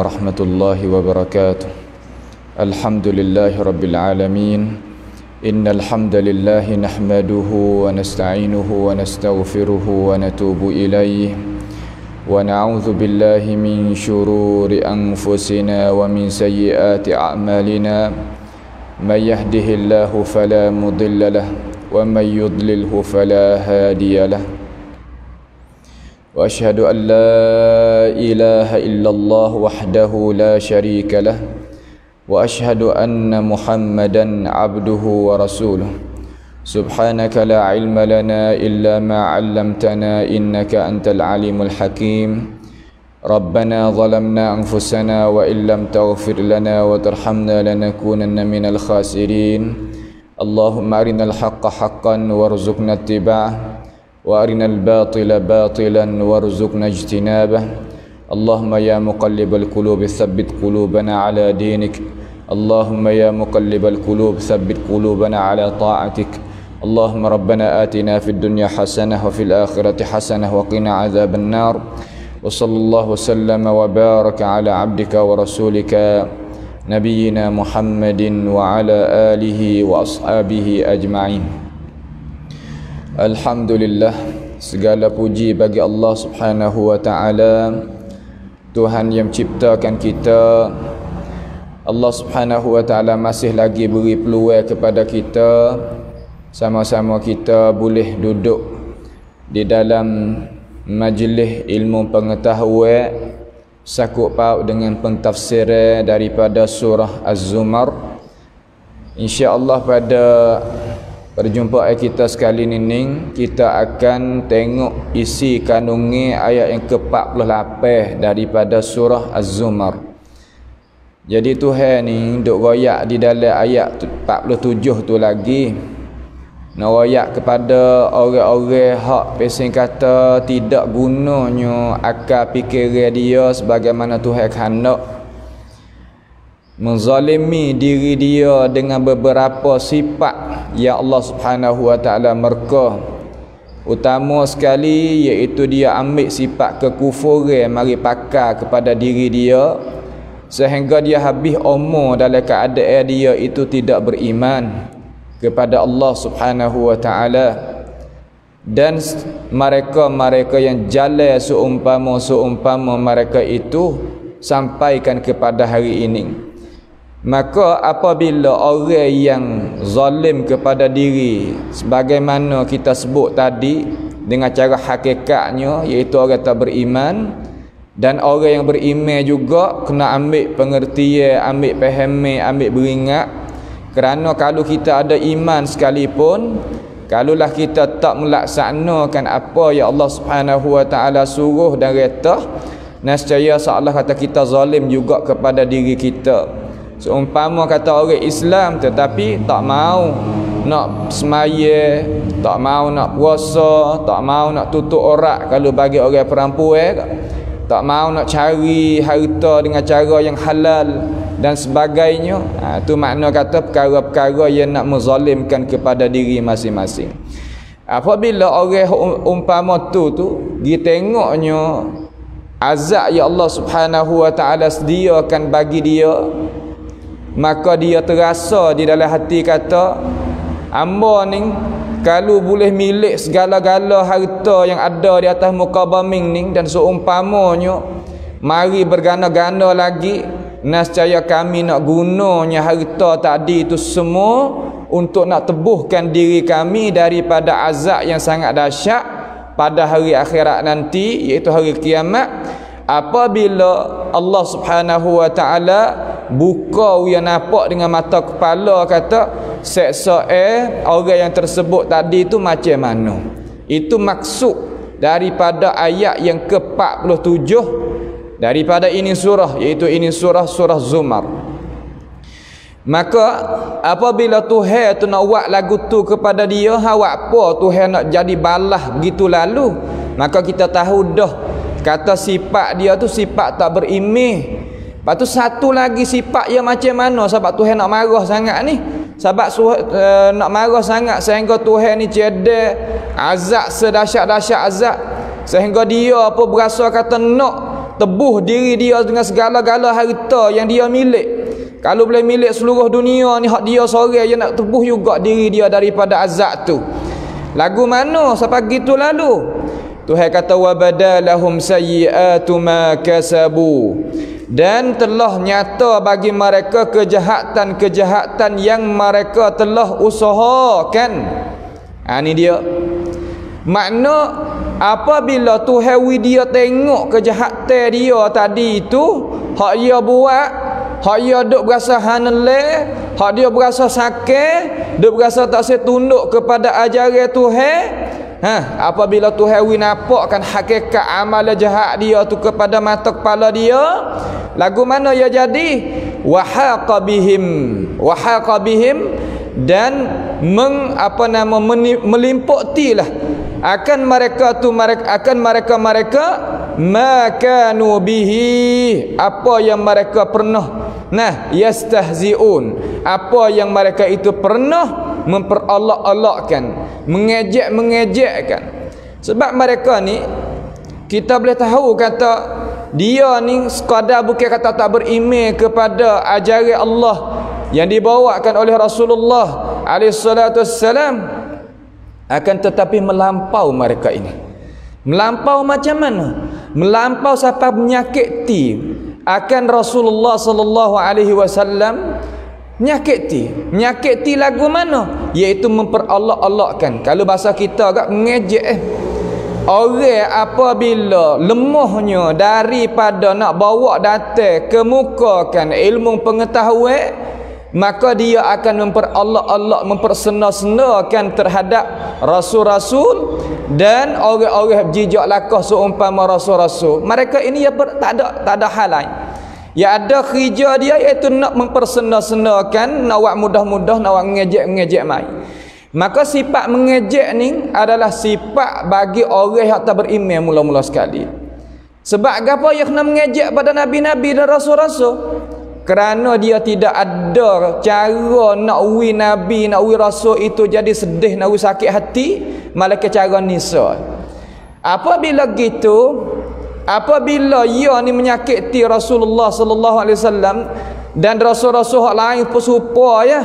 warahmatullahi wabarakatuh. Alhamdulillahi rabbil alamin. Innal hamdalillahi nahmaduhu wa nasta'inuhu wa nastaghfiruhu wa natubu ilayhi wa na'udzu billahi min shururi anfusina wa min sayyiati a'malina. May yahdihillahu fala mudilla lahu wa may yudlilhu fala hadiya lahu. Wa ashhadu an la ilaha illallah wahdahu la syarika lah wa ashhadu anna Muhammadan abduhu wa rasuluh. Subhanaka la ilma lana illa ma 'allamtana innaka antal alimul hakim. Rabbana zalamna anfusana wa illam taghfir lana wa tarhamna lanakunanna minal khasirin. Allahumma arinal haqqa haqqan warzuqna ittiba'ah wa arinal batila batilan warzuqna ijtinabah. Allahumma ya muqallibal qulub tsabbit qulubana ala dinik. Allahumma ya muqallibal qulub tsabbit qulubana ala ta'atik. Allahumma rabbana atina fid dunya hasanah wa fil akhirati hasanah wa qina adzaban nar. Wa sallallahu wasallama wa baraka ala abdika wa rasulika nabiyyina Muhammadin wa ala alihi wa ashabihi ajma'in. Alhamdulillah, segala puji bagi Allah Subhanahu wa ta'ala, Tuhan yang menciptakan kita. Allah Subhanahu wa ta'ala masih lagi beri peluang kepada kita, sama-sama kita boleh duduk di dalam majlis ilmu pengetahuan sakut paut dengan pentafsiran daripada surah Az-Zumar. InsyaAllah pada perjumpaan kita sekali ini kita akan tengok isi kandungan ayat yang ke-48 daripada surah Az-Zumar. Jadi Tuhan ni duk royak di dalam ayat 47 tu lagi, nak royak kepada orang-orang hak pesing kata tidak gunanya akal fikiran dia sebagaimana Tuhan hendak, menzalimi diri dia dengan beberapa sifat yang Allah Subhanahu wa ta'ala merka. Utama sekali iaitu dia ambil sifat kekufuran mari pakai kepada diri dia, sehingga dia habis umur dalam keadaan dia itu tidak beriman kepada Allah Subhanahu wa ta'ala. Dan mereka yang jalan seumpama mereka itu sampaikan kepada hari ini. Maka apabila orang yang zalim kepada diri sebagaimana kita sebut tadi dengan cara hakikatnya iaitu orang tak beriman, dan orang yang beriman juga kena ambil pengertian, ambil fahami, ambil beringat. Kerana kalau kita ada iman sekalipun, kalaulah kita tak melaksanakan apa yang Allah Subhanahu wa ta'ala suruh dan retah, nescaya seolah kata kita zalim juga kepada diri kita. Seumpama kata orang Islam tetapi tak mau nak semaya, tak mau nak puasa, tak mau nak tutup aurat kalau bagi orang perempuan, tak mau nak cari harta dengan cara yang halal dan sebagainya. Itu makna kata perkara-perkara yang nak menzalimkan kepada diri masing-masing. Apabila orang umpama tu dia tengoknya azab yang Allah Subhanahu wa ta'ala sediakan bagi dia, maka dia terasa di dalam hati kata, hamba ni kalau boleh milik segala-gala harta yang ada di atas muka bumi ni dan seumpamanya mari bergana-gana lagi, nescaya kami nak gunanya harta tadi itu semua untuk nak tebuhkan diri kami daripada azab yang sangat dahsyat pada hari akhirat nanti, iaitu hari kiamat. Apabila Allah Subhanahu wa ta'ala buka yang nampak dengan mata kepala, kata seksa orang yang tersebut tadi itu macam mana. Itu maksud daripada ayat yang ke-47 daripada ini surah, iaitu ini surah Zumar. Maka apabila Tuhan tu nak buat lagu tu kepada dia, awak apa Tuhan nak jadi balas begitu lalu, maka kita tahu dah kata sifat dia tu sifat tak berimeh. Lepas tu satu lagi sifat dia macam mana sebab Tuhan nak marah sangat ni. Sebab nak marah sangat sehingga Tuhan ni cedek azab sedahsyat-dahsyat azab, sehingga dia apa berasa kata nak tebuh diri dia dengan segala-gala harta yang dia milik. Kalau boleh milik seluruh dunia ni, hak dia seorang je nak tebuh juga diri dia daripada azab tu. Lagu mana sampai gitu lalu? Tuhan kata wa badalahum sayyi'atu ma kasabu, dan telah nyata bagi mereka kejahatan-kejahatan yang mereka telah usahakan. Ni dia makna apabila Tuhan dia tengok kejahatan dia tadi itu, hak dia buat, hak dia duk berasa haneleh, hak dia berasa sakit, duk berasa tak setunduk kepada ajaran Tuhan. Apabila Tuhan nampakkan hakikat amalan jahat dia tu kepada mata kepala dia, lagu mana ya jadi? Wahaqa bihim, dan melimputilah akan mereka makanu bihi, apa yang mereka pernah yastahziun, apa yang mereka itu pernah memperolok-olokkan, mengejek-mengejekkan. Sebab mereka ni kita boleh tahu kata dia ni sekadar bukan kata tak beriman kepada ajaran Allah yang dibawakan oleh Rasulullah alaihi salatu wassalam, akan tetapi melampau mereka ini. Melampau macam mana? Melampau sampai menyakiti akan Rasulullah sallallahu alaihi wasallam. Menyakiti lagu mana? Iaitu memperolok-olokkan. Kalau bahasa kita agak mengejek orang apabila lemahnya daripada nak bawa datang kemukakan ilmu pengetahuan, maka dia akan memperolok-olok, mempersena-senakan terhadap rasul-rasul dan orang-orang jijak lakah seumpama rasul-rasul. Mereka ini tak ada hal lain. Ya ada kerja dia iaitu nak mempersena-senakan, nak buat mudah-mudah, nak buat mengejek-mengejek mai. Maka sifat mengejek ni adalah sifat bagi orang yang tak beriman mula-mula sekali. Sebab apa yang kena mengejek pada nabi-nabi dan rasul-rasul? Kerana dia tidak ada cara nak wi nabi, nak wi rasul itu jadi sedih, nak wi sakit hati, malaikat cara nisa. Apabila gitu, apabila ia ni menyakiti Rasulullah sallallahu alaihi wasallam dan rasul-rasul lain pun serupa ya,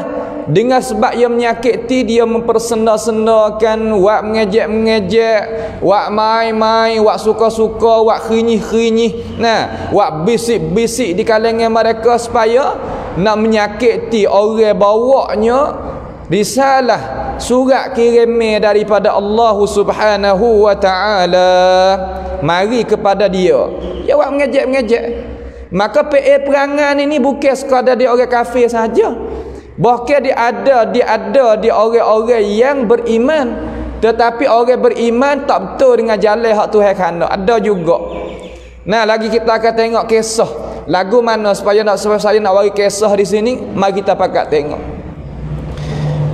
dengan sebab ia menyakiti, dia mempersenda-sendakan, wak mengejek-mengejek, wak mai-mai, wak suka-suka, wak khinyih-khinyih, wak bisik-bisik di kalangan mereka supaya nak menyakiti orang bawanya risalah surat kiriman daripada Allah Subhanahu wa taala mari kepada dia. Dia buat mengejek-mengejek. Maka perangan ini bukan sekadar di orang kafir saja. Bahkan dia ada di orang-orang yang beriman, tetapi orang beriman tak betul dengan jalan hak Tuhan kena. Ada juga. Lagi kita akan tengok kisah. Lagu mana supaya saya nak bagi kisah di sini, mari kita pakat tengok.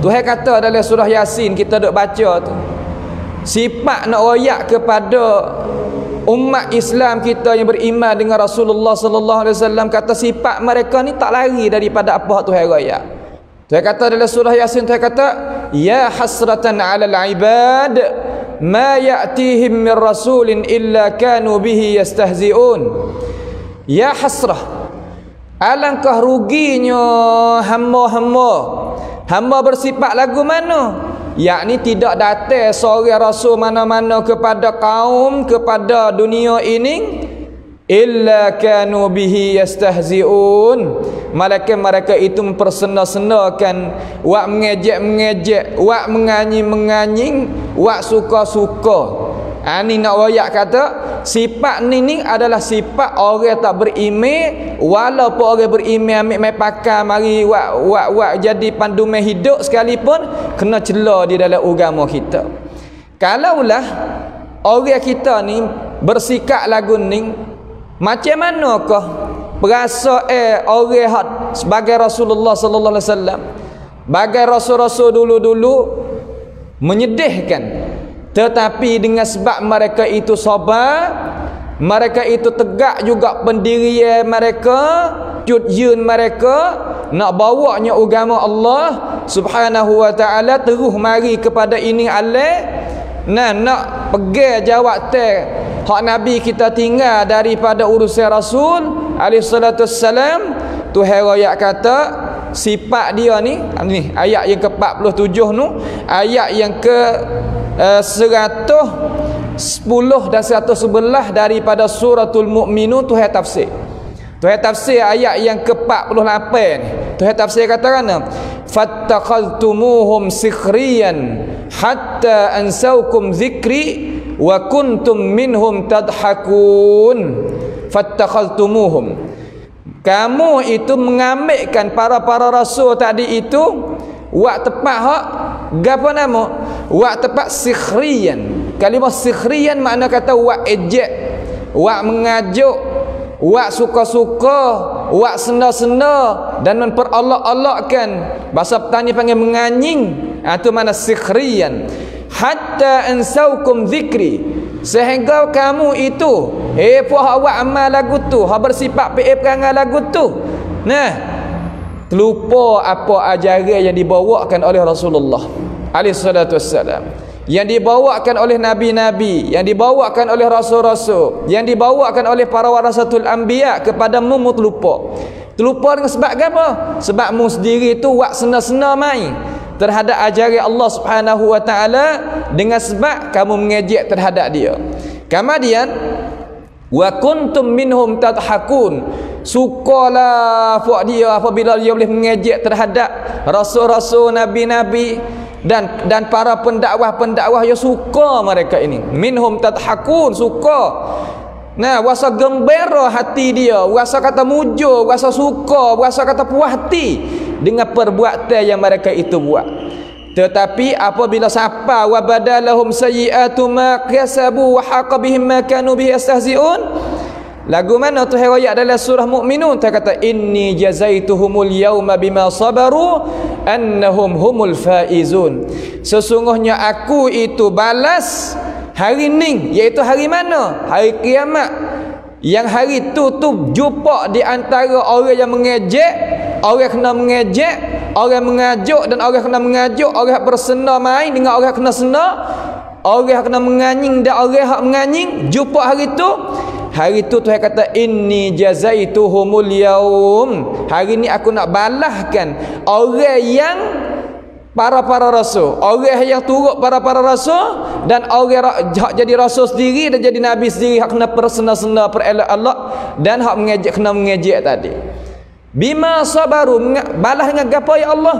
Tuhan kata dalam surah Yasin kita duk baca tu, sifat nak royak kepada umat Islam kita yang beriman dengan Rasulullah sallallahu alaihi wasallam, kata sifat mereka ni tak lari daripada apa Tuhan royak. Tuhan kata dalam surah Yasin, Tuhan kata ya hasratan 'alal 'ibad ma ya'tihim min rasulin illa kanu bihi yastahzi'un. Ya hasrah, alangkah ruginya hamba bersifat lagu mana? Yakni tidak datang seorang rasul mana-mana kepada kaum, kepada dunia ini, illa kanu bihi yastahzi'un, malaikat mereka itu mempersena-senakan, wak mengejek-mengejek, wak menganying-menganying, wak suka-suka. Ni nak royak kata sifat ni adalah sifat orang tak beriman, walaupun orang beriman ambil mai pakai mari wak jadi panduman hidup sekalipun kena cela di dalam agama kita. Kalaulah orang kita ni bersikap lagu ni, macam manakah berasa orang sebagai Rasulullah sallallahu alaihi wasallam, bagai rasul-rasul dulu-dulu menyedihkan, tetapi dengan sebab mereka itu sabar, mereka itu tegak juga pendirian mereka, jujur mereka nak bawanya agama Allah Subhanahu wa taala terus mari kepada ini Allah, nak pegang jawatan hak Nabi kita tinggal daripada urusan Rasul alaihi salatu wassalam. Tuhan royak kata sifat dia ni ayat yang ke-47 tu, ayat yang ke 110 dan 111 daripada suratul Mukminun. Tuhan tafsir ayat yang ke-48 ni. Tuhan tafsir katakan fattakhadtumuhum sikhriyan hatta ansaukum dzikri wa kuntum minhum tadhakun. Fattakhadtumuhum, kamu itu mengambilkan para rasul tadi itu wak tepat hak gapo nama? Wak tepat sikhriyan. Kalimah sikhriyan makna kata wak ejek, wak mengajuk, wak suka-suka, wak sena-sena dan memperolok-olokkan. Bahasa petani panggil menganying. Itu mana sikhriyan. Hatta ansaukum dzikri, sehingga kamu itu puak awak amal lagu tu, hak bersifat perangai lagu tu, lupa apa ajaran yang dibawakan oleh Rasulullah alaihi salatu wassalam, yang dibawakan oleh nabi-nabi, yang dibawakan oleh rasul-rasul, yang dibawakan oleh para warasatul anbiya kepadamu. Terlupa dengan sebab apa? Sebab mu sendiri tu wak sena-sena main terhadap ajaran Allah Subhanahu wa taala, dengan sebab kamu mengejek terhadap dia. Kemudian wa kuntum minhum tadhakun, sukalah puak dia apabila dia boleh mengejek terhadap rasul-rasul, nabi-nabi dan para pendakwah yang suka mereka ini. Minhum tadhakun, suka. Wasa gembira hati dia, wasa kata mujur, wasa suka, wasa kata puas hati dengan perbuatan yang mereka itu buat. Tetapi apabila siapa wa badalahum sayyi'atu ma kasabu wa haqa bihim ma kanu bihi yastahzi'un, lagu mana tu ayat dalam surah Mukminun? Dia kata inni jazaituhumul yauma bima sabaru annahum humul faizun. Sesungguhnya aku itu balas hari ni, iaitu hari mana? Hari kiamat. Yang hari tu jumpa di antara orang yang mengejek, orang kena mengejek, orang mengajuk dan orang kena mengajuk, orang bersena main dengan orang kena sena, orang kena menganying dan orang hak menganying. Jumpa hari tu. Hari tu Tuhan kata inni jazaituhumul yaum. Hari ni aku nak balaskan orang yang para rasul, orang yang turut para rasul, dan orang hak jadi rasul sendiri dan jadi nabi sendiri, hak kena persena-sena perelak Allah, dan hak mengejek kena mengejek tadi. Bima sabaru, balas dengan apa ya Allah?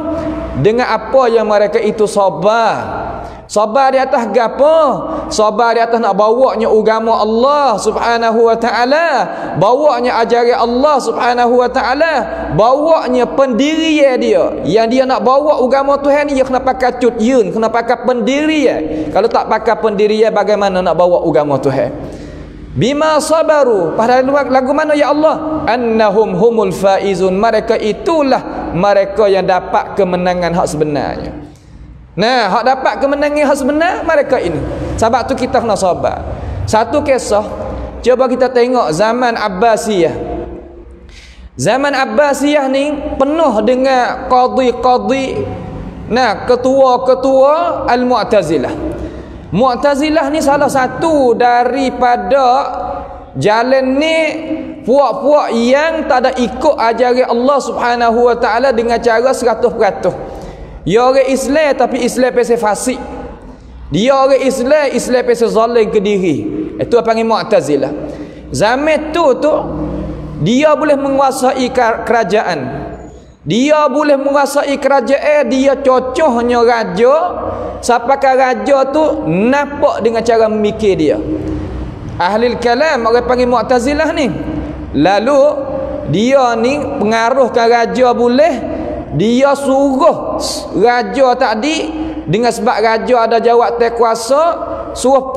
Dengan apa yang mereka itu sabar. Sabar di atas gapo? Sabar di atas nak bawanya agama Allah Subhanahu wa taala, bawanya ajaran Allah Subhanahu wa taala, bawanya pendirian dia. Yang dia nak bawa agama Tuhan ni, dia kena pakai cut yun, kena pakai pendirian. Kalau tak pakai pendirian, bagaimana nak bawa agama Tuhan? Bima sabaru, pada lagu mana ya Allah? Annahum humul faizun, mereka itulah mereka yang dapat kemenangan hak sebenarnya. Hak dapat kemenangan hak sebenar mereka ini. Sebab tu kita kena sabar. Satu kisah, cuba kita tengok zaman Abbasiyah. Zaman Abbasiyah ni penuh dengan qadhi-qadhi, ketua-ketua Al-Mu'tazilah. Mu'tazilah ni salah satu daripada jalan ni puak-puak yang tak ada ikut ajaran Allah Subhanahu wa taala dengan cara 100%. Dia orang Islam tapi Islam pasal fasik. Dia orang Islam pasal zalim ke diri. Itu apa panggil Mu'tazilah. Zaman tu dia boleh menguasai kerajaan. Dia boleh menguasai kerajaan, dia cocohnya raja, sampai raja tu nampak dengan cara memikir dia. Ahli kalam orang panggil Mu'tazilah ni. Lalu dia ni pengaruhkan raja boleh, dia suruh raja tadi, dengan sebab raja ada jawatan kuasa, suruh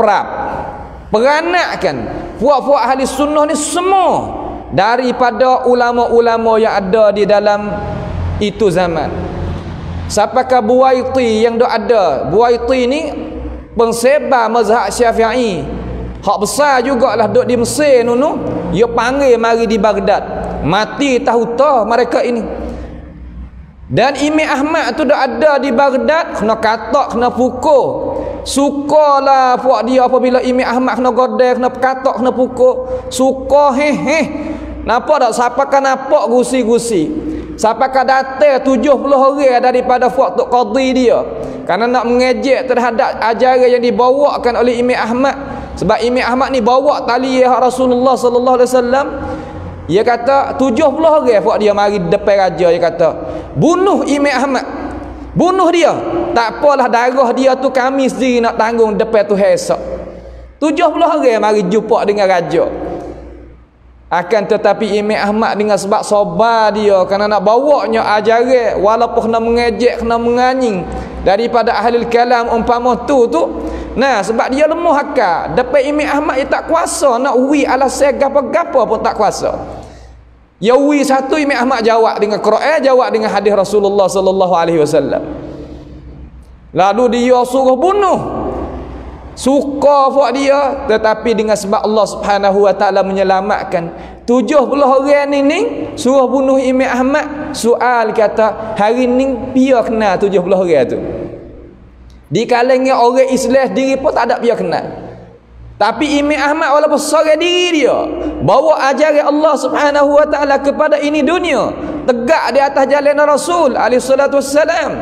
peranakkan puak-puak ahli sunnah ni semua daripada ulama-ulama yang ada di dalam itu zaman. Siapakah Buwaiti yang ada? Buwaiti ni pengsebar mazhab Syafi'i, hak besar jugalah duduk di Mesir nunu. Dia panggil mari di Baghdad, mati tahu mereka ini. Dan Imam Ahmad tu dah ada di Baghdad, kena katak, kena pukul. Sukalah puak dia apabila Imam Ahmad kena godek, kena katok, kena pukul. Suka Nampak tak? Siapakah nampak gusi-gusi? Siapakah datang 70 orang daripada puak Tok Qadhi dia? Kerana nak mengejek terhadap ajaran yang dibawakan oleh Imam Ahmad. Sebab Imam Ahmad ni bawa tali Rasulullah sallallahu alaihi wasallam. Dia kata 70 orang puak dia mari depan raja, dia kata, "Bunuh Imam Ahmad. Bunuh dia. Tak apalah darah dia tu kami sendiri nak tanggung depan Tuhan esok." 70 orang mari jumpa dengan raja. Akan tetapi Imam Ahmad dengan sebab sabar dia kerana nak bawanya ajaran walaupun kena mengejek, kena menganying daripada ahli kalam umpama tu. Nah, sebab dia lemah akal. Depan Imam Ahmad dia tak kuasa nak wi alasan gapo-gapo pun tak kuasa. Ya wi satu Imam Ahmad jawab dengan Quran, jawab dengan hadis Rasulullah sallallahu alaihi wasallam. Lalu dia suruh bunuh. Suka buat dia, tetapi dengan sebab Allah Subhanahu wa taala menyelamatkan 70 orang ni suruh bunuh Imam Ahmad. Soal kata, hari ni dia kenal 70 orang tu. Di kalangan orang Islam sendiri pun tak ada dia kenal. Tapi Imam Ahmad walaupun seorang diri dia bawa ajaran Allah Subhanahu wa taala kepada ini dunia, tegak di atas jalan Rasul alaihi salatu wassalam.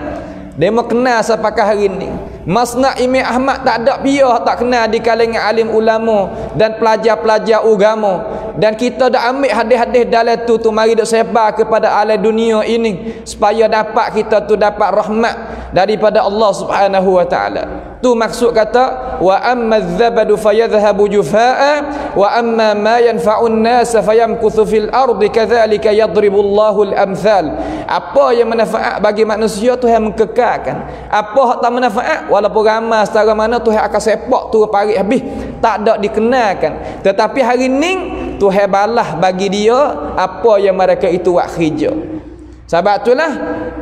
Dia mau kenal siapakah hari ni. Masnak Imam Ahmad tak ada biar tak kenal di kalangan alim ulama dan pelajar-pelajar agama. Dan kita dah ambil hadis-hadis dalam tu mari dak sebar kepada alam dunia ini supaya dapat kita tu dapat rahmat daripada Allah Subhanahu wa taala. Tu maksud kata wa amma adh-dhabadu fayadhhabu jufaa wa amma ma yanfa'un nas fayamkuthu fil ardi kadzalika yadribullahu al-amthal. Apa yang manfaat bagi manusia Tuhan mengkekalkan. Apa hak tak manfaat walaupun ramai setara mana Tuhan akan sepak tu parit habis, tak ada dikenalkan. Tetapi hari ni Tuhan balah bagi dia apa yang mereka itu buat kerja. Sebab itulah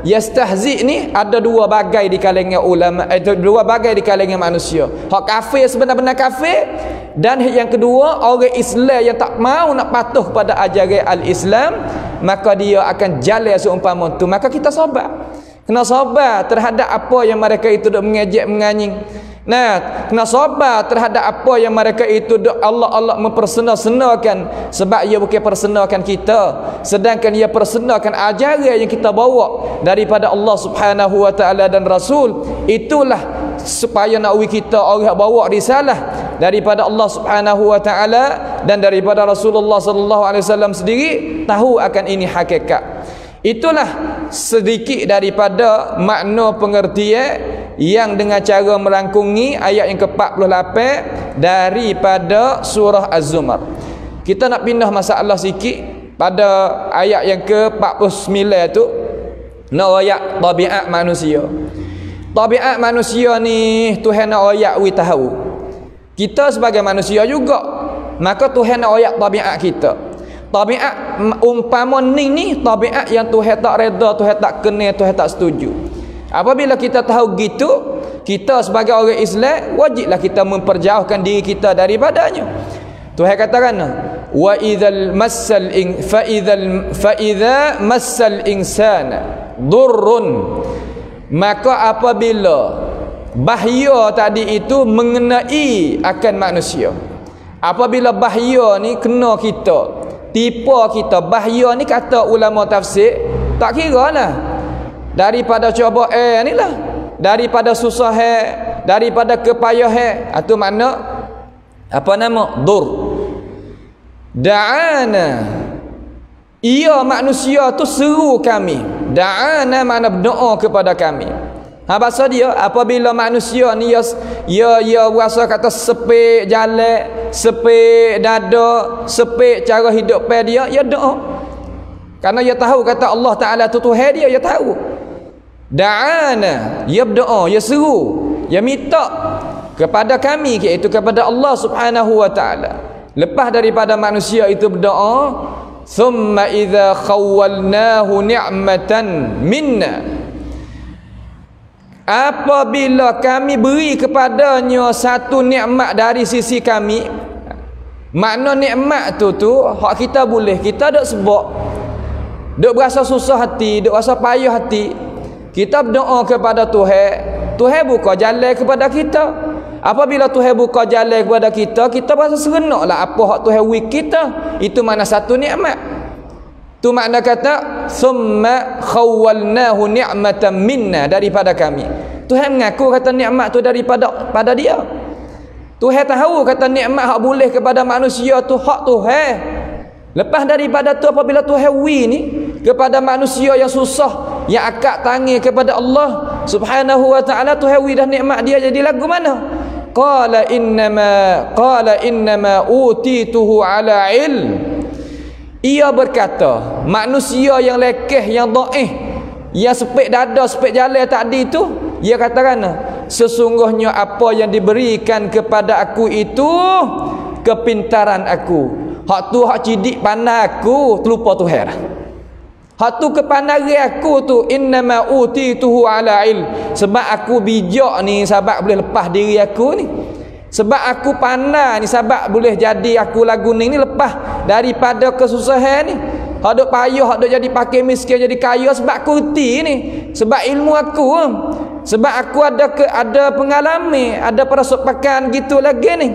yastahzi ni ada dua bagai di kalangan ulama, dua bagai di kalangan manusia. Hak kafir sebenar-benar kafir, dan yang kedua orang Islam yang tak mau nak patuh pada ajaran al-Islam, maka dia akan jalan seumpama tu. Maka kita sabar. Kena sabar terhadap apa yang mereka itu duk mengejek menganying. Nah, kena sabar terhadap apa yang mereka itu Allah mempersena-senakan, sebab ia bukan persenakan kita, sedangkan ia persenakan ajaran yang kita bawa daripada Allah Subhanahu wa taala dan Rasul. Itulah supaya nak kita orang bawa risalah daripada Allah Subhanahu wa taala dan daripada Rasulullah sallallahu alaihi wasallam sendiri tahu akan ini hakikat. Itulah sedikit daripada makna pengertian yang dengan cara merangkungi ayat yang ke-48 daripada surah Az-Zumar. Kita nak pindah masalah sikit pada ayat yang ke-49 tu, nak ayat tabiat manusia. Tabiat manusia ni Tuhan nak ayat we tahu. Kita sebagai manusia juga, maka Tuhan nak ayat tabiat kita. Tabiat umpama ni tabiat yang Tuhan tak reda, Tuhan tak kena, Tuhan tak setuju. Apabila kita tahu gitu, kita sebagai orang Islam wajiblah kita memperjauhkan diri kita daripadanya. Tuhan katakan, wa idzal massal fa idza massal insana durrun, maka apabila bahaya tadi itu mengenai akan manusia, apabila bahaya ni kena kita, tipu kita, bahaya ni kata ulama tafsir tak kira lah daripada cuba ni lah, daripada susah daripada kepayah atau makna apa nama dur. Da'ana, ia manusia tu seru kami. Da'ana makna berdoa kepada kami. Bahasa dia apabila manusia ni ya rasa kata sepik jalan, sepik dada, sepik cara hidup dia, ya doa. Karena dia tahu kata Allah Taala tu Tuhan dia tahu. Da'ana, ya berdoa, ya seru, ya minta kepada kami, iaitu kepada Allah Subhanahu wa taala. Lepas daripada manusia itu berdoa, thumma idza khawwalnahu ni'matan minna, apabila kami beri kepadanya satu nikmat dari sisi kami. Makna nikmat tu hak kita boleh, kita duk sebab duk berasa susah hati, duk rasa payah hati, kita berdoa kepada Tuhan, Tuhan buka jalan kepada kita. Apabila Tuhan buka jalan kepada kita, kita rasa serenaklah apa hak Tuhan wik kita. Itu mana satu nikmat. Tu makna kata summa khawwalnahu ni'matan minna, daripada kami. Tuhan mengaku kata nikmat tu pada dia. Tuhan tahu kata nikmat hak boleh kepada manusia tu hak Tuhan. Lepas daripada tu apabila Tuhan ni kepada manusia yang susah, yang akak tangi kepada Allah Subhanahu wa ta'ala, Tuhan dah nikmat dia jadi lagu mana? Qala innama utituhu ala ilm. Ia berkata, manusia yang lekeh, yang dhaif, yang sepik dada, sepik jalan tadi tu, ia katakan, sesungguhnya apa yang diberikan kepada aku itu kepintaran aku. Hak tu hak cidik pandai aku, terlupa Tuhan. Hak tu kepandaran aku tu innama utituhu ala ilm. Sebab aku bijak ni, sebab boleh lepas diri aku ni. Sebab aku pandai ni, sebab boleh jadi aku lagu ni lepas daripada kesusahan ni. Hak duk payah, hak duk jadi pakai miskin jadi kaya sebab aku reti ni. Sebab ilmu aku. Sebab aku ada pengalaman, ada perasaan gitu lagi ni.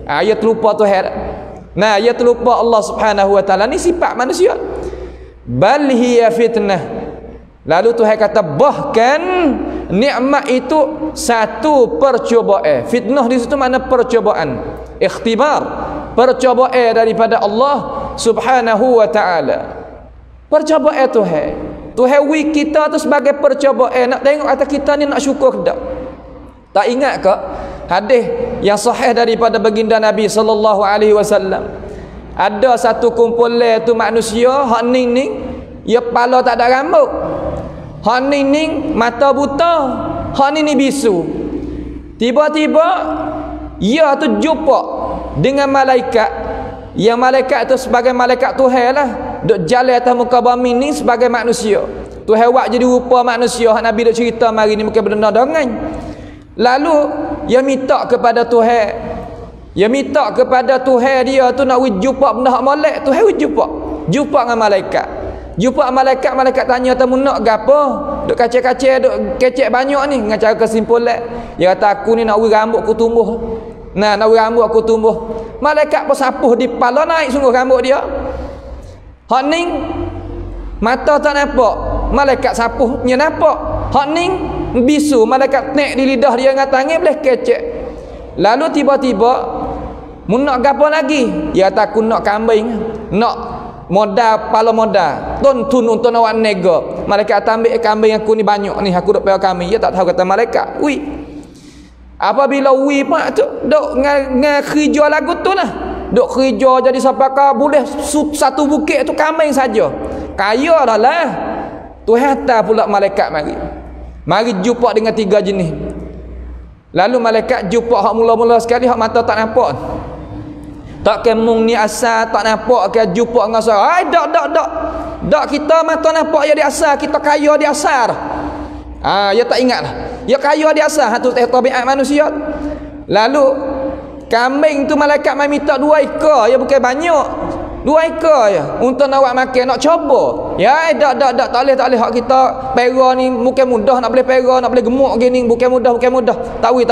Ia terlupa Tuhan. Nah, ia terlupa Allah Subhanahu wa ta'ala. Ni sifat manusia. Bal hiya fitnah. Lalu Tuhan kata bahkan nikmat itu satu percobaan. Fitnah di situ makna percobaan, ikhtibar, percobaan daripada Allah Subhanahu wa ta'ala. Percobaan Tuhan. Tuhan wi kita tu sebagai percobaan. Nak tengok kata kita ni nak syukur ke tak? Tak ingat ke hadis yang sahih daripada baginda Nabi sallallahu alaihi wasallam? Ada satu kumpulan tu manusia hak ning, ia kepala tak ada rambut. Hak ning mata buta, hak ni bisu. Tiba-tiba ia tu jumpa dengan malaikat. Yang malaikat tu sebagai malaikat Tuhan lah, duk jalan atas muka bumi ni sebagai manusia. Tuhan buat jadi rupa manusia. Hak Nabi duk cerita mari ni bukan benda dengan. Lalu ia minta kepada Tuhan. Ia minta kepada Tuhan dia tu nak jumpa benda hak molek. Tuhan jumpa dengan malaikat. Jumpa malaikat, malaikat tanya tamu nak gapo? Duk kacau-kacau, duk kecek banyak ni dengan cara kesimpulan. Dia kata aku ni nak rambut aku tumbuh. Nah, nak rambut aku tumbuh. Malaikat pun sapuh di kepala naik sungguh rambut dia. Hak ning mata tak nampak, malaikat sapuhnya nampak. Hak ning bisu, malaikat nek di lidah dia dengan tangan boleh kecek. Lalu tiba-tiba mun nak gapo lagi? Dia kata aku nak kambing, nak modal pala modal tuntun untuk nak nego. Malaikat ambil kambing aku ni banyak ni, aku duk payah kambing. Dia tak tahu kata malaikat wi. Apabila wi pak tu duk ngah kerja lagu tu lah, duk kerja jadi sampai ka boleh satu bukit tu kambing saja. Kaya dah lah. Tuhan hantar pula malaikat mari jumpa dengan 3 jenis. Lalu malaikat jumpa hak mula-mula sekali, hak mata tak nampak. Tak kemung ni asal tak nampak ke jumpa dengan saya. Ai dak. Dak kita mata nampak ya di asal, kita kaya di asal. Ya tak ingat lah. Ya kaya di asal, tu tabiat manusia. Lalu kambing tu malaikat mai minta 2 ekor, ya bukan banyak. 2 ekor ya untuk nak buat makan, nak cuba. Ya dak tak boleh hak kita pera ni bukan mudah nak boleh pera, nak boleh gemuk gini bukan mudah. Tak boleh.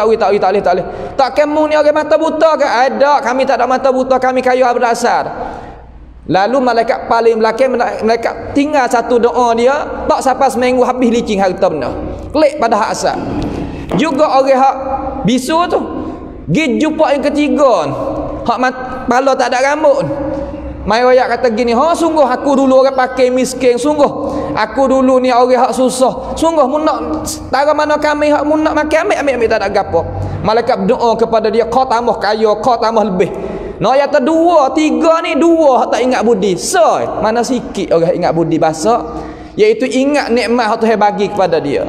Tak kemung ni orang mata buta ke? Ada, kami tak ada mata buta, kami kaya berdasar. Lalu malaikat paling belakang, malaikat tinggal satu doa dia, tak sampai seminggu habis licin harta benda. Klik pada hak asal. Juga orang hak bisu tu, gi jumpa yang ketiga, hak kepala tak ada rambut. Mai royak kata gini, sungguh aku dulu orang pakai miskin, sungguh aku dulu ni orang hak susah, sungguh mun nak tara mana kami hak mun nak makan ambil tak ada gapo. Malaikat berdoa kepada dia, kau tambah kaya, kau tambah lebih. Nak yang kedua, 3 ni 2 hak tak ingat budi. Mana sikit orang ingat budi bahasa, iaitu ingat nikmat hak Tuhan bagi kepada dia.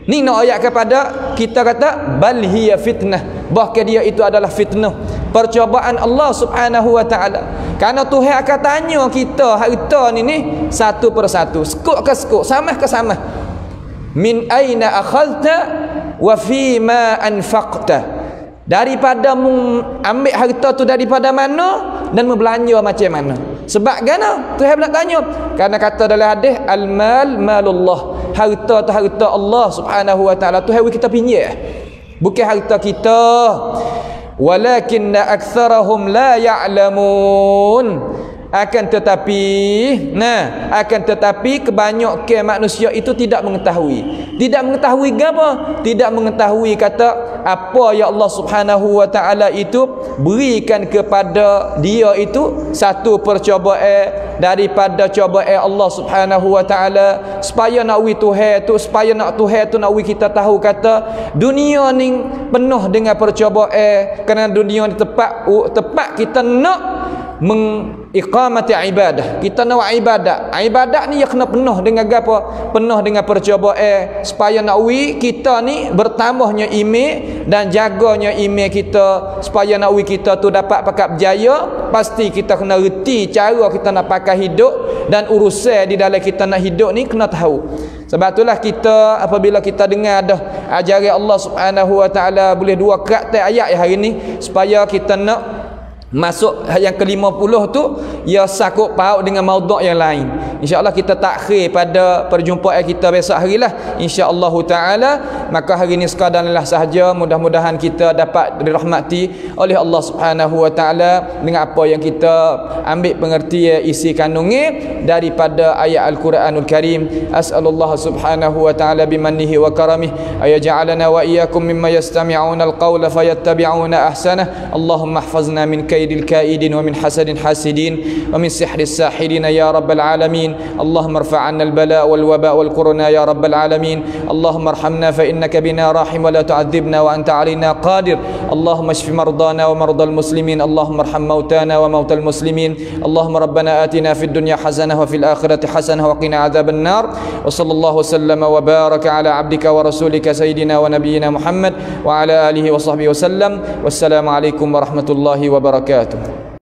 Ni nak ayat kepada kita kata bal hiya fitnah, bahkan dia itu adalah fitnah, percobaan Allah Subhanahu wa ta'ala. Karena Tuhan akan tanya kita harta ni satu persatu, sekuk ke sekuk, samah ke samah. Min aina akhadta wa fi ma anfaqta, daripada ambil harta tu daripada mana dan membelanja macam mana. Sebab gana Tuhan nak tanya, karena kata dalam hadis al-mal malullah, harta tu harta Allah Subhanahu wa ta'ala. Tuhan kita pinjam. bukan harta kita. Walakinna aktsarahum la ya'lamun. Akan tetapi kebanyakan manusia itu tidak mengetahui. Tidak mengetahui apa? Tidak mengetahui kata apa yang Allah Subhanahu wa taala itu berikan kepada dia itu satu percobaan daripada cobaan Allah Subhanahu wa taala, supaya nak Tuhan tu, supaya nak Tuhan tu nak kita tahu kata dunia ni penuh dengan percobaan, kerana dunia ni tepat kita nak mengiqamati ibadah. Kita nak ibadat ni ya kena penuh dengan apa? Penuh dengan percobaan, supaya nak kita ni bertambahnya iman dan jaganya iman kita, supaya nak kita tu dapat pakat berjaya. Pasti kita kena reti cara kita nak pakai hidup, dan urusan di dalam kita nak hidup ni kena tahu. Sebab itulah kita apabila kita dengar dah ajaran Allah Subhanahu wa taala, boleh dua karakter ayat hari ni, supaya kita nak masuk yang ke-50 tu ia sakut paut dengan maudhu' yang lain. InsyaAllah kita takhir pada perjumpaan kita besok harilah insyaAllah ta'ala. Maka hari ini sekadar sahaja, mudah-mudahan kita dapat dirahmati oleh Allah Subhanahu wa ta'ala dengan apa yang kita ambil pengertian isi kandungnya daripada ayat Al-Quranul Karim. As'alullah Subhanahu wa ta'ala bimannihi wa karamih ayaj'alana wa iyyakum mimma yastami'una al-qawla fayattabi'una ahsanah. Allahumma ihfazna min kaidil kaidin wa min hasadin hasidin wa min sihris sahidin ya rabbal alamin. Allahumma irfa' 'anna al-bala' wal waba' wal corona ya rabbal alamin. Allahumma arhamna fa innaka bina rahim wa la tu'adzibna wa anta 'alaina qadir. Allahumma ishfi mardana wa mardal muslimin. Allahumma arham mautana wa mautal muslimin. Allahumma rabbana atina fid dunya hasanah wa fil akhirati hasanah wa qina adzaban nar. Wa sallallahu wasallama wa baraka ala 'abdika wa rasulika sayyidina wa nabiyyina Muhammad wa ala alihi wa sahbihi wasallam. Wassalamu alaikum warahmatullahi wabarakatuh.